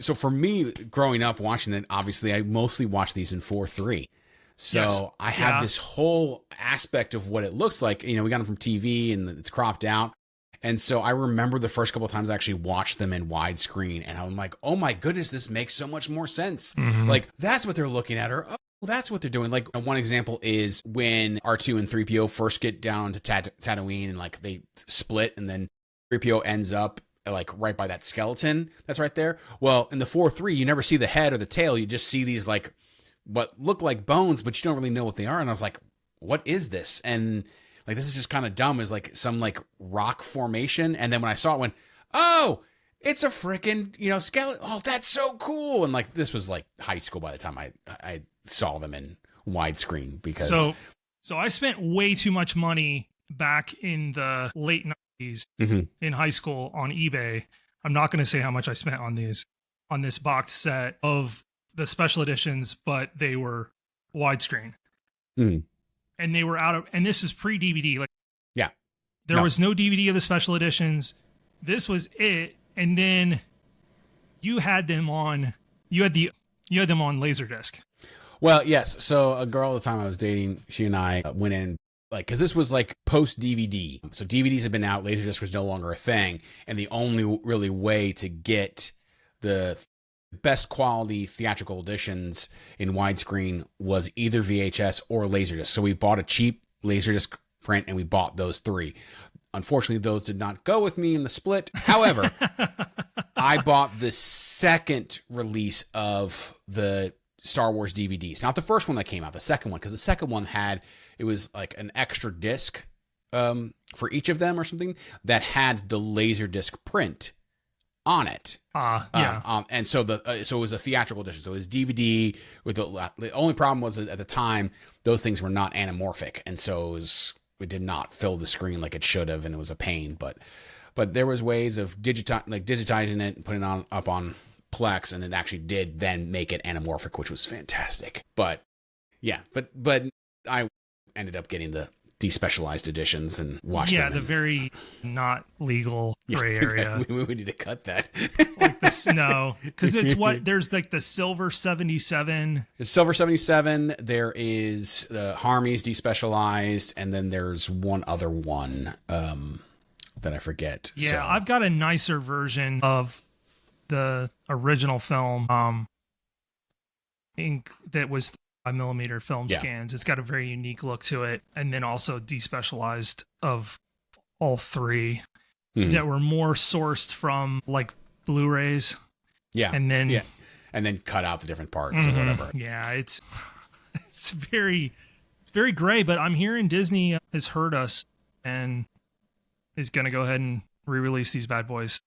So for me, growing up watching it, obviously I mostly watched these in 4:3. So Yes. I have this whole aspect of what it looks like. You know, we got them from TV and it's cropped out. And so I remember the first couple of times I actually watched them in widescreen, and I'm like, oh my goodness, this makes so much more sense. Like, that's what they're looking at, or, oh, that's what they're doing. Like, one example is when R2 and 3PO first get down to Tatooine, and like they split, and then 3PO ends up like right by that skeleton that's right there. Well, in the 4:3, you never see the head or the tail. You just see these like what look like bones, but you don't really know what they are. And I was like, what is this? And like, this is just kind of dumb. Is like some like rock formation. And then when I saw it, I went, oh, it's a freaking, skeleton. Oh, that's so cool. And like, this was like high school by the time I saw them in widescreen, because so I spent way too much money back in the late 90s in high school on eBay. I'm not going to say how much I spent on this box set of the special editions, but they were widescreen. And they were and this is pre-DVD. Like, yeah, there was no DVD of the special editions. This was it. And then you had them on Laserdisc. Well, yes. So a girl at the time I was dating, she and I went in, like, because this was like post DVD. So DVDs had been out, Laserdisc was no longer a thing, and the only really way to get the best quality theatrical editions in widescreen was either VHS or Laserdisc. So we bought a cheap Laserdisc print, and we bought those 3. Unfortunately, those did not go with me in the split. However, I bought the second release of the Star Wars DVDs. Not the first one that came out, the second one, because the second one it was like an extra disc for each of them or something that had the Laserdisc print on it. And so so it was a theatrical edition. So it was DVD with the only problem was at the time those things were not anamorphic, and so it did not fill the screen like it should have, and it was a pain. But there was ways of digitizing it and putting it up on Plex, and it actually did then make it anamorphic, which was fantastic. But yeah, but I ended up getting the Despecialized editions and watched them. Yeah, the very not legal gray area. We need to cut that. Like this, no, because it's there's like the Silver 77. The Silver 77. There is the Harmy's Despecialized, and then there's one other one that I forget. Yeah, so. I've got a nicer version of the original film that was 5mm film scans. It's got a very unique look to it, and then also Despecialized of all 3 that were more sourced from like Blu-rays. Yeah, and then cut out the different parts or whatever. Yeah, it's very gray, but I'm hearing Disney has heard us and is going to go ahead and re-release these bad boys.